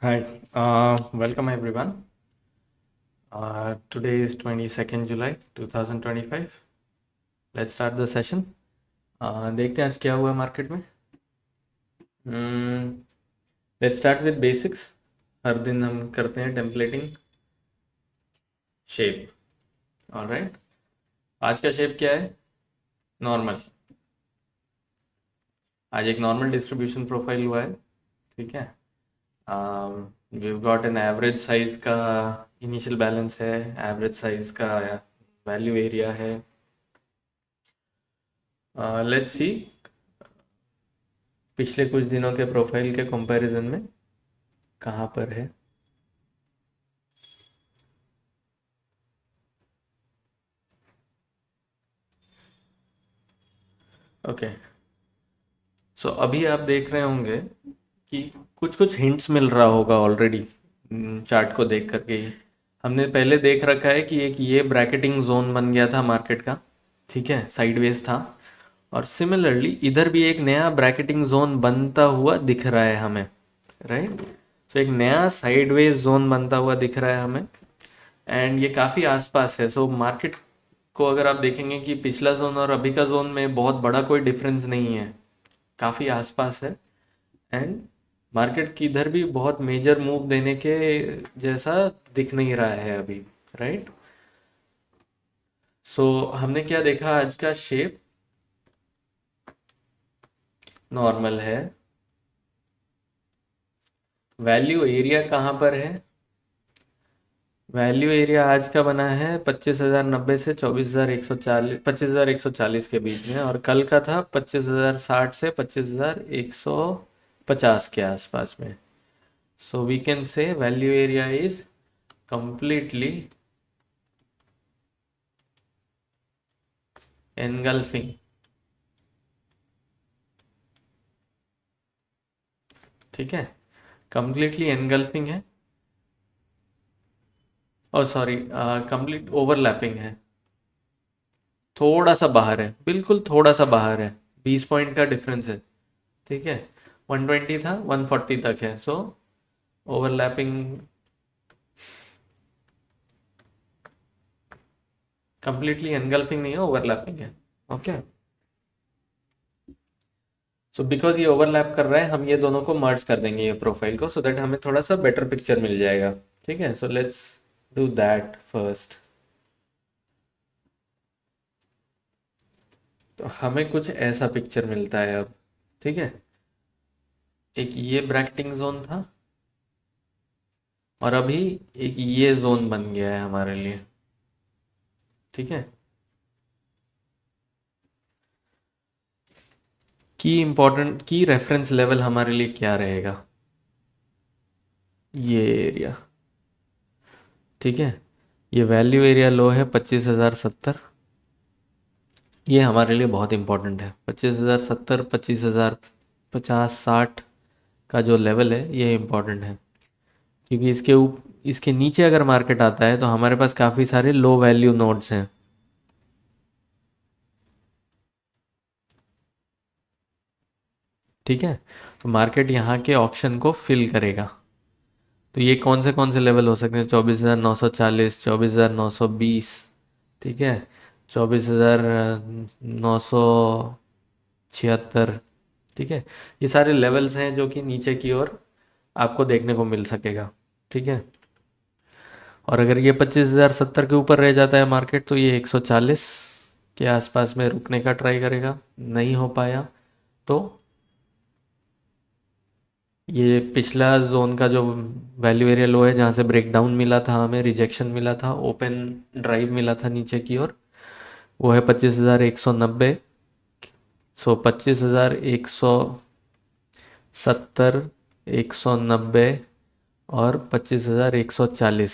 Hi, welcome everyone. Today is 22nd July 2025. Let's start the session. देखते हैं आज क्या हुआ मार्केट में. Let's start with basics. हर दिन हम करते हैं टेम्पलेटिंग शेप. ऑलराइट, आज का शेप क्या है? नॉर्मल. आज एक नॉर्मल डिस्ट्रीब्यूशन प्रोफाइल हुआ है. ठीक है. We got an average size का इनिशियल बैलेंस है, एवरेज साइज का वैल्यू एरिया है. लेट्स सी पिछले कुछ दिनों के प्रोफाइल के कंपैरिजन में कहाँ पर है. ओके. सो अभी आप देख रहे होंगे कि कुछ कुछ हिंट्स मिल रहा होगा ऑलरेडी चार्ट को देख करके ही. हमने पहले देख रखा है कि एक ये ब्रैकेटिंग जोन बन गया था मार्केट का. ठीक है, साइडवेज था. और सिमिलरली इधर भी एक नया ब्रैकेटिंग जोन बनता हुआ दिख रहा है हमें. राइट. सो एक नया साइडवेज जोन बनता हुआ दिख रहा है हमें. एंड ये काफ़ी आसपास है. सो मार्केट को अगर आप देखेंगे कि पिछला जोन और अभी का जोन में बहुत बड़ा कोई डिफरेंस नहीं है, काफ़ी आसपास है. एंड मार्केट किधर भी बहुत मेजर मूव देने के जैसा दिख नहीं रहा है अभी. राइट. सो हमने क्या देखा, आज का शेप नॉर्मल है. वैल्यू एरिया कहाँ पर है? वैल्यू एरिया आज का बना है 25,090 से 24,140, 25,140 के बीच में. और कल का था 25,060 से 25,150 के आसपास में. So we can say value area is completely engulfing. ठीक है, completely engulfing है. और सॉरी, कंप्लीट ओवरलैपिंग है. थोड़ा सा बाहर है, बिल्कुल थोड़ा सा बाहर है. 20 पॉइंट का डिफरेंस है. ठीक है, 120 था 140 तक है. सो ओवरलैपिंग, कंप्लीटली एनगल्फिंग नहीं है, ओवरलैपिंग है. ओके. सो बिकॉज ये ओवरलैप कर रहा है, हम ये दोनों को मर्ज कर देंगे ये प्रोफाइल को, सो दैट हमें थोड़ा सा बेटर पिक्चर मिल जाएगा. ठीक है. So let's do that first. तो हमें कुछ ऐसा पिक्चर मिलता है अब. ठीक है, एक ये ब्रैकेटिंग जोन था और अभी एक ये जोन बन गया है हमारे लिए. ठीक है. की इंपॉर्टेंट की रेफरेंस लेवल हमारे लिए क्या रहेगा? ये एरिया. ठीक है, ये वैल्यू एरिया लो है 25,070. ये हमारे लिए बहुत इंपॉर्टेंट है. 25,070, 25,050, 60 का जो लेवल है ये इंपॉर्टेंट है. क्योंकि इसके नीचे अगर मार्केट आता है तो हमारे पास काफ़ी सारे लो वैल्यू नोड्स हैं. ठीक है, तो मार्केट यहाँ के ऑक्शन को फिल करेगा. तो ये कौन से लेवल हो सकते हैं? 24,940, 24,920. ठीक है, 24,976. ठीक है, ये सारे लेवल्स हैं जो कि नीचे की ओर आपको देखने को मिल सकेगा. ठीक है. और अगर ये 25,070 के ऊपर रह जाता है मार्केट तो ये 140 के आसपास में रुकने का ट्राई करेगा. नहीं हो पाया तो ये पिछला जोन का जो वैल्यू एरिया लो है, जहाँ से ब्रेकडाउन मिला था, हमें रिजेक्शन मिला था, ओपन ड्राइव मिला था नीचे की ओर, वो है 25,190. सो 25,170, 190 और 25,140.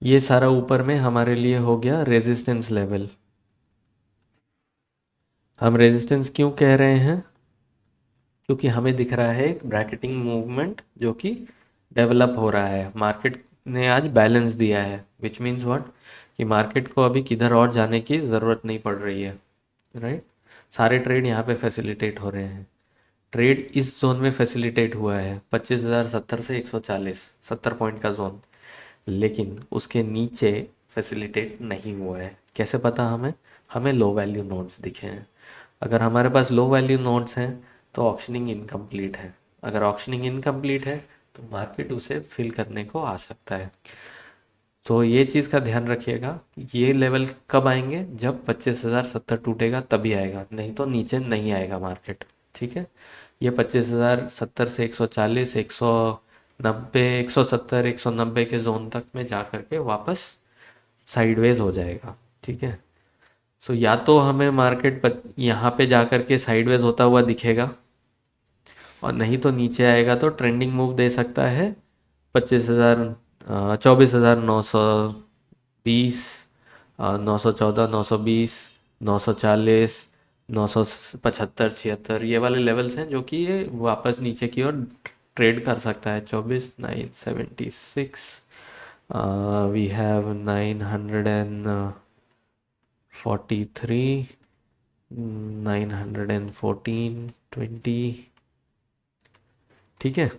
ये सारा ऊपर में हमारे लिए हो गया रेजिस्टेंस लेवल. हम रेजिस्टेंस क्यों कह रहे हैं? क्योंकि हमें दिख रहा है एक ब्रैकेटिंग मूवमेंट जो कि डेवलप हो रहा है. मार्केट ने आज बैलेंस दिया है, विच मीन्स व्हाट, कि मार्केट को अभी किधर और जाने की ज़रूरत नहीं पड़ रही है. राइट. सारे ट्रेड यहाँ पे फैसिलिटेट हो रहे हैं. ट्रेड इस जोन में फैसिलिटेट हुआ है 25,070 से 140, 70 पॉइंट का जोन, लेकिन उसके नीचे फैसिलिटेट नहीं हुआ है। कैसे पता हमें? हमें लो वैल्यू नोड्स दिखे हैं। अगर हमारे पास लो वैल्यू नोड्स हैं तो ऑक्शनिंग इनकम्प्लीट है। अगर ऑक्शनिंग इनकम्प्लीट है तो मार्केट उसे फिल करने को आ सकता है। तो ये चीज़ का ध्यान रखिएगा, ये लेवल कब आएंगे? जब 25,070 टूटेगा तभी आएगा, नहीं तो नीचे नहीं आएगा मार्केट। ठीक है, ये 25,070 से 140, 190, 170, 190 के जोन तक में जा करके वापस साइडवेज हो जाएगा। ठीक है, सो या तो हमें मार्केट यहाँ पे जा करके साइडवेज होता हुआ दिखेगा, और नहीं तो नीचे आएगा तो ट्रेंडिंग मूव दे सकता है 25,000, 24,920, 914, 920, 940, 975, 76, ये वाले लेवल्स हैं जो कि ये वापस नीचे की ओर ट्रेड कर सकता है। 24,976, वी हैव 943, 914, 20। ठीक है,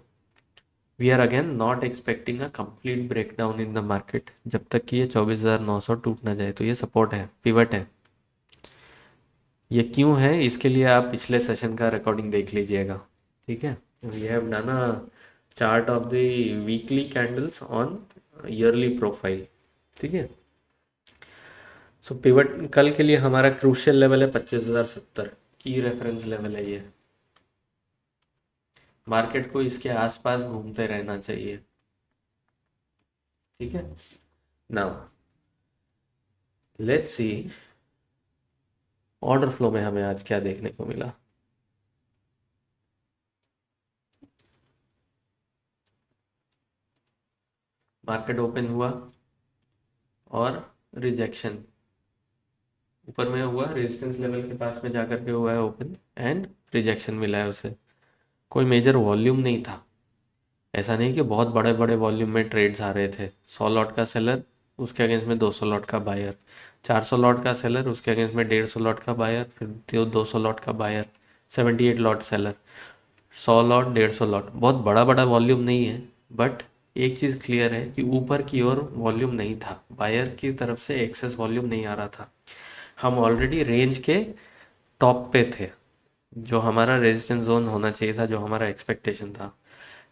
we are again not expecting a complete breakdown in the market जब तक कि ये 24,900 टूट ना जाए। तो ये सपोर्ट है, पिवट है। ये क्यों है, इसके लिए आप पिछले सेशन का रिकॉर्डिंग देख लीजिएगा। ठीक है, we have done a chart of the weekly candles on yearly profile. ठीक है, सो पिवट कल के लिए हमारा क्रूशियल लेवल है 25,070, की रेफरेंस लेवल है ये। मार्केट को इसके आसपास घूमते रहना चाहिए। ठीक है, now let's see order flow में हमें आज क्या देखने को मिला। मार्केट ओपन हुआ और रिजेक्शन ऊपर में हुआ, रेजिस्टेंस लेवल के पास में जाकर के हुआ है ओपन, एंड रिजेक्शन मिला है उसे। कोई मेजर वॉल्यूम नहीं था, ऐसा नहीं कि बहुत बड़े बड़े वॉल्यूम में ट्रेड्स आ रहे थे। 100 लॉट का सेलर, उसके अगेंस्ट में 200 लॉट का बायर, 400 लॉट का सेलर, उसके अगेंस्ट में 150 लॉट का बायर, फिर 200 लॉट का buyer, 78 lot seller, 100 lot, 150 lot. बहुत बड़ा बड़ा वॉल्यूम नहीं है, बट एक चीज़ क्लियर है कि ऊपर की ओर वॉल्यूम नहीं था, बायर की तरफ से एक्सेस वॉल्यूम नहीं आ रहा था। हम ऑलरेडी रेंज के टॉप पे थे, जो हमारा रेजिस्टेंस जोन होना चाहिए था, जो हमारा एक्सपेक्टेशन था,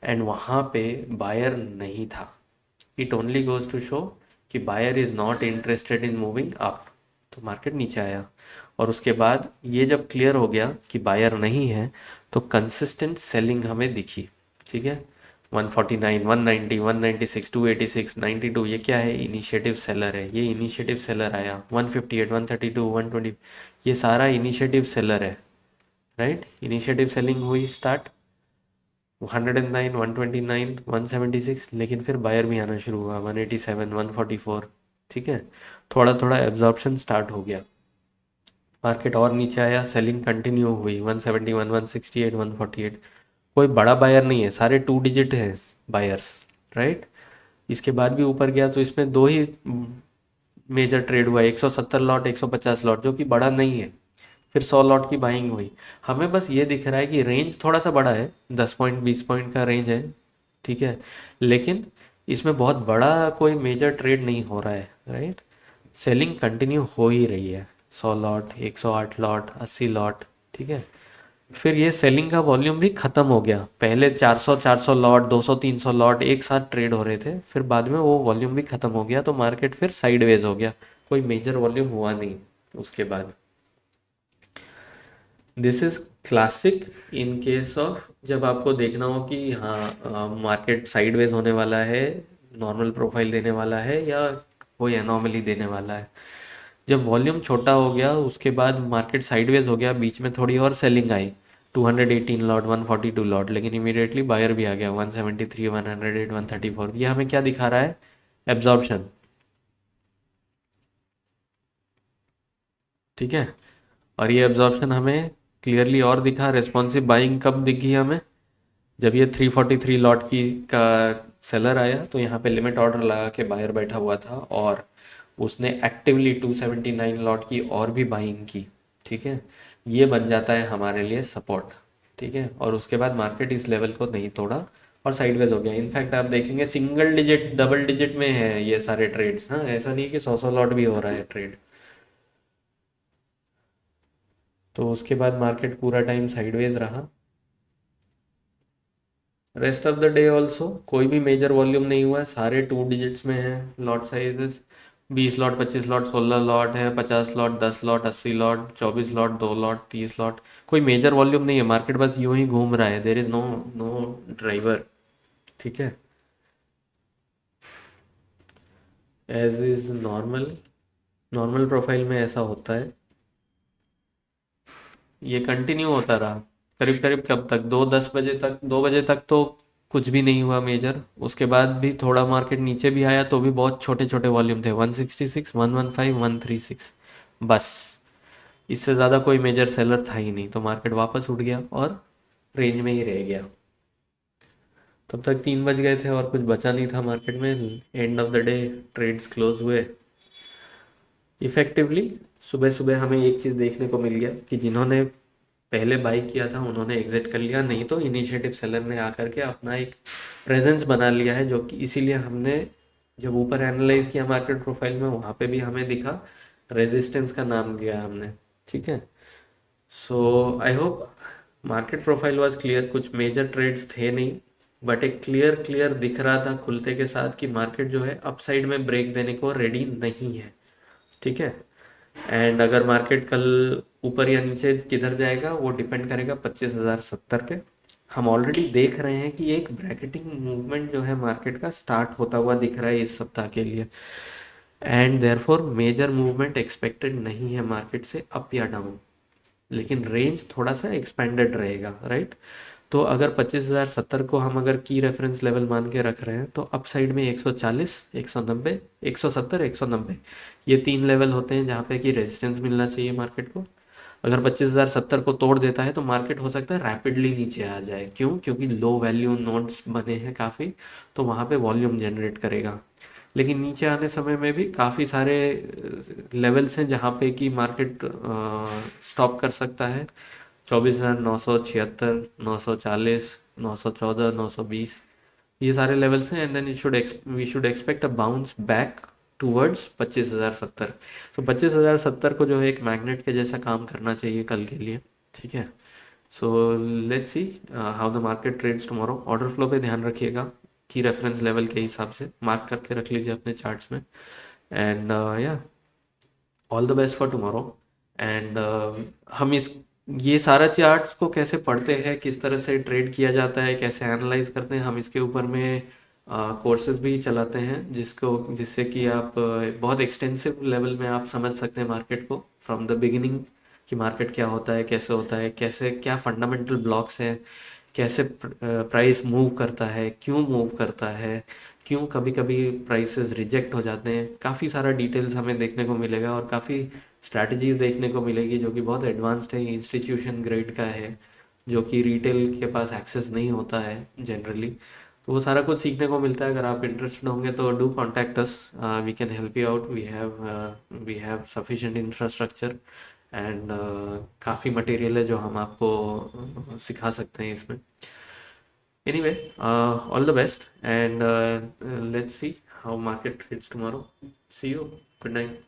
एंड वहाँ पे बायर नहीं था। It only goes to show कि buyer is not interested in moving up, तो मार्केट नीचे आया। और उसके बाद ये जब क्लियर हो गया कि बायर नहीं है तो कंसिस्टेंट सेलिंग हमें दिखी। ठीक है, 149, 190, 196, 286, 92, ये क्या है? इनिशिएटिव सेलर है। ये इनिशिएटिव सेलर आया 158, 132, 120, ये सारा इनिशिएटिव सेलर है। राइट, इनिशिएटिव सेलिंग हुई स्टार्ट 109, 129, 176, लेकिन फिर बायर भी आना शुरू हुआ 187, 144। ठीक है, थोड़ा थोड़ा एब्जॉर्प्शन स्टार्ट हो गया, मार्केट और नीचे आया, सेलिंग कंटिन्यू हुई 171, 168, 148। कोई बड़ा बायर नहीं है, सारे 2 डिजिट है बायर्स। राइट, इसके बाद भी ऊपर गया तो इसमें दो ही मेजर ट्रेड हुआ, 170 लॉट, 150 लॉट, जो कि बड़ा नहीं है। फिर 100 लॉट की बाइंग हुई। हमें बस ये दिख रहा है कि रेंज थोड़ा सा बड़ा है, 10 पॉइंट 20 पॉइंट का रेंज है। ठीक है, लेकिन इसमें बहुत बड़ा कोई मेजर ट्रेड नहीं हो रहा है। राइट, सेलिंग कंटिन्यू हो ही रही है, 100 लॉट, 108 लॉट, 80 लॉट। ठीक है, फिर ये सेलिंग का वॉल्यूम भी ख़त्म हो गया। पहले 400 लॉट, 200 300 लॉट एक साथ ट्रेड हो रहे थे, फिर बाद में वो वॉल्यूम भी ख़त्म हो गया, तो मार्केट फिर साइडवेज हो गया, कोई मेजर वॉल्यूम हुआ नहीं उसके बाद। This is classic in case of जब आपको देखना हो कि हाँ मार्केट साइडवेज होने वाला है, नॉर्मल प्रोफाइल देने वाला है, या कोई एनॉमली देने वाला है। जब वॉल्यूम छोटा हो गया उसके बाद मार्केट साइडवेज हो गया, बीच में थोड़ी और सेलिंग आई 218 लॉट, 142 लॉट, लेकिन इमीडिएटली बायर भी आ गया 173, 108, 134। ये हमें क्या दिखा रहा है? एब्जॉर्प्शन। ठीक है, और ये एब्जॉर्प्शन हमें क्लियरली और दिखा। रेस्पॉन्सिव बाइंग कब दिखी हमें? जब ये 343 लॉट की का सेलर आया तो यहाँ पे लिमिट ऑर्डर लगा के बायर बैठा हुआ था, और उसने एक्टिवली 279 लॉट की और भी बाइंग की। ठीक है, ये बन जाता है हमारे लिए सपोर्ट। ठीक है, और उसके बाद मार्केट इस लेवल को नहीं तोड़ा और साइडवेज हो गया। इनफैक्ट आप देखेंगे सिंगल डिजिट डबल डिजिट में है ये सारे ट्रेड्स। हाँ, ऐसा नहीं कि 100 लॉट भी हो रहा है ट्रेड। तो उसके बाद मार्केट पूरा टाइम साइडवेज रहा। Rest of the day also कोई भी मेजर वॉल्यूम नहीं हुआ है, सारे 2 डिजिट्स में है lot sizes. 20 lot, 25 lot, 16 lot है, 50 lot, 10 lot, 80 lot, 24 lot, 2 lot, 30 lot. कोई मेजर वॉल्यूम नहीं है, मार्केट बस यूं ही घूम रहा है, there is no no driver. ठीक है, edge is normal. Normal profile में ऐसा होता है। ये कंटिन्यू होता रहा करीब करीब कब तक, 2:10 बजे तक। 2 बजे तक तो कुछ भी नहीं हुआ मेजर। उसके बाद भी थोड़ा मार्केट नीचे भी आया तो भी बहुत छोटे छोटे वॉल्यूम थे, 166, 115, 136, बस। इससे ज़्यादा कोई मेजर सेलर था ही नहीं, तो मार्केट वापस उठ गया और रेंज में ही रह गया। तब तक 3 बज गए थे और कुछ बचा नहीं था मार्केट में। End of the day trades close हुए इफेक्टिवली। सुबह सुबह हमें एक चीज़ देखने को मिल गया कि जिन्होंने पहले बाई किया था उन्होंने एग्जिट कर लिया, नहीं तो इनिशिएटिव सेलर ने आकर के अपना एक प्रेजेंस बना लिया है, जो कि इसीलिए हमने जब ऊपर एनालाइज किया मार्केट प्रोफाइल में, वहाँ पे भी हमें दिखा, रेजिस्टेंस का नाम लिया हमने। ठीक है, so I hope market profile was clear. कुछ मेजर ट्रेड्स थे नहीं, बट एक क्लियर क्लियर दिख रहा था खुलते के साथ कि मार्केट जो है अपसाइड में ब्रेक देने को रेडी नहीं है। ठीक है, एंड अगर मार्केट कल ऊपर या नीचे किधर जाएगा वो डिपेंड करेगा 25,070 पे। हम ऑलरेडी देख रहे हैं कि एक ब्रैकेटिंग मूवमेंट जो है मार्केट का स्टार्ट होता हुआ दिख रहा है इस सप्ताह के लिए, and therefore major movement expected नहीं है मार्केट से अप या डाउन, लेकिन रेंज थोड़ा सा एक्सपेंडेड रहेगा, राइट। तो अगर 25,070 को हम अगर की रेफरेंस लेवल मान के रख रहे हैं तो अप साइड में 140, 190, 170, 190, ये 3 लेवल होते हैं जहाँ पे कि रेजिस्टेंस मिलना चाहिए मार्केट को। अगर 25,070 को तोड़ देता है तो मार्केट हो सकता है रैपिडली नीचे आ जाए। क्यों? क्योंकि लो वैल्यू नोड्स बने हैं काफ़ी, तो वहाँ पे वॉल्यूम जनरेट करेगा। लेकिन नीचे आने समय में भी काफ़ी सारे लेवल्स हैं जहाँ पे कि मार्केट स्टॉप कर सकता है। 24,976, 940, 914, 920, ये सारे लेवल्स हैं। And then we should expect a bounce back towards 25,070। तो 25,070 को जो है एक मैग्नेट के जैसा काम करना चाहिए कल के लिए। ठीक है, so let's see how the market trades tomorrow. Order flow पे ध्यान रखिएगा, की रेफरेंस लेवल के हिसाब से मार्क करके रख लीजिए अपने चार्ट्स में। एंड या all the best for tomorrow. And हम इस ये सारा चार्ट्स को कैसे पढ़ते हैं, किस तरह से ट्रेड किया जाता है, कैसे एनालाइज करते हैं, हम इसके ऊपर में कोर्सेज भी चलाते हैं जिससे कि आप बहुत एक्सटेंसिव लेवल में आप समझ सकते हैं मार्केट को फ्रॉम द बिगिनिंग, कि मार्केट क्या होता है, कैसे होता है, कैसे क्या फंडामेंटल ब्लॉक्स हैं, कैसे प्राइस मूव करता है, क्यों मूव करता है, क्यों कभी कभी प्राइसेस रिजेक्ट हो जाते हैं। काफ़ी सारा डिटेल्स हमें देखने को मिलेगा और काफ़ी स्ट्रैटेजीज देखने को मिलेगी जो कि बहुत एडवांस्ड है, इंस्टीट्यूशन ग्रेड का है, जो कि रिटेल के पास एक्सेस नहीं होता है जनरली। तो वो सारा कुछ सीखने को मिलता है। अगर आप इंटरेस्टेड होंगे तो do contact us, we can help you out. We have sufficient infrastructure and काफ़ी मटेरियल है जो हम आपको सिखा सकते हैं इसमें। Anyway, all the best and let's see how market trades tomorrow. See you, good night.